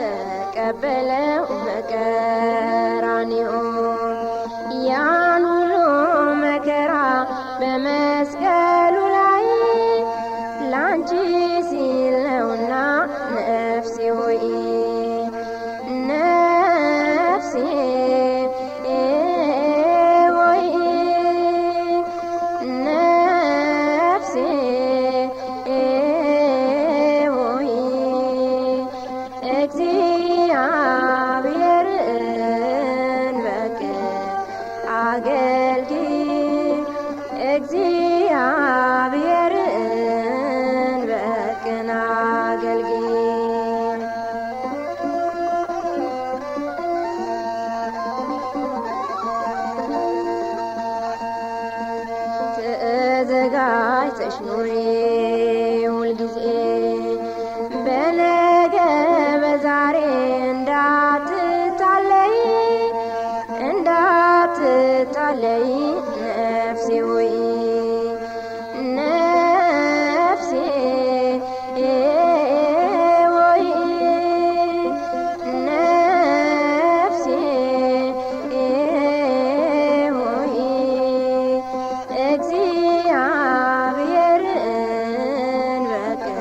የተቀበለው በቀራንዮ ያን ሁሉ መከራ በመስቀሉ ላይ ላንቺ ሲል ነውና ነፍሴ ሆይ ነፍሴ ሆይ ነፍሴ ሆይ እግዚአብሔርን በቅን አገልግይ እግዚአብሔርን በቅን አገልግይ ተዘጋጅተሽ ኑሪ ሁልጊዜ በነገ በዛሬ እንዳትታለይ ነፍሴ ሆይ ነፍሴ ሆይ ነፍሴ ሆይ እግዚአብሔርን በቅን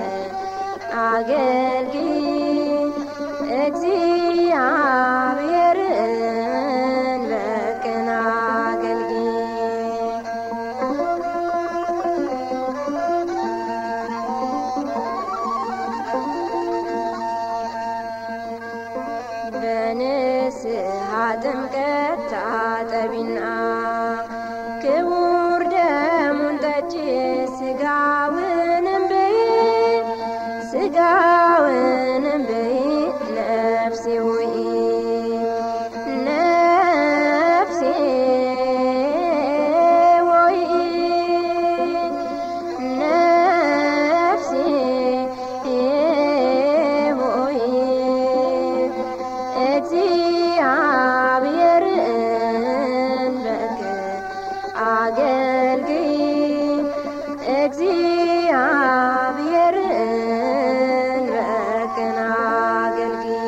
አገልግይ እግዚአብሔርን በቅን አገልግይ በንስሐ ጥምቀት ታጠቢና ክቡር ደሙን ጠጪ ሥጋውንም ብይ ሥጋውንም ብይ ነፍሴ ሆይ ነፍሴ ሆይ ነፍሴ ሆይ እግዚአብሔርን በቅን አገልግይ እግዚአብሔርን በቅን አገልግይ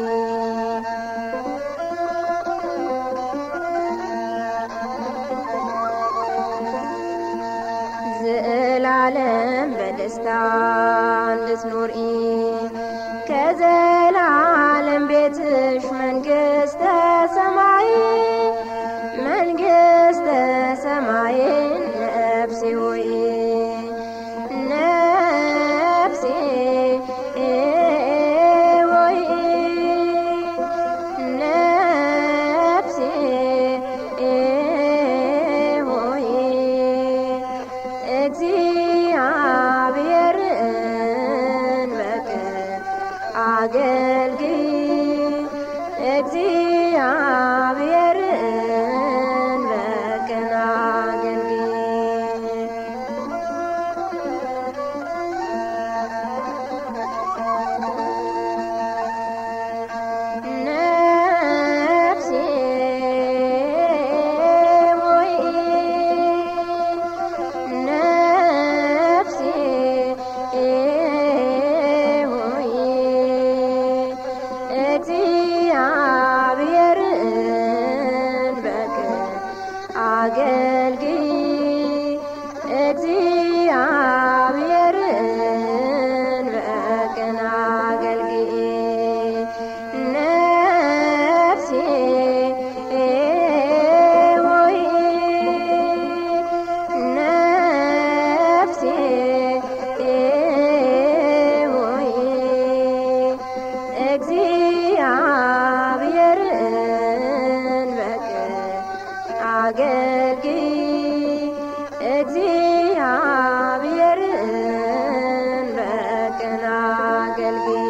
ዘላለም በደስታ እንድትኖሪ ከዘላለም ቤትሽ መንግሥተ ሰማይ መንግሥተ ሰማይ ነፍሴ ሆይ ነፍሴ ሆይ ነፍሴ ሆይ እግዚአብሔርን በቅን አገልግይ እግዚአብሔርን በቅን አገልግይ ነፍሴ ሆይ ነፍሴ ሆይ እግዚአብሔርን አገልግይ እግዚአብሔርን በቅን አገልግይ።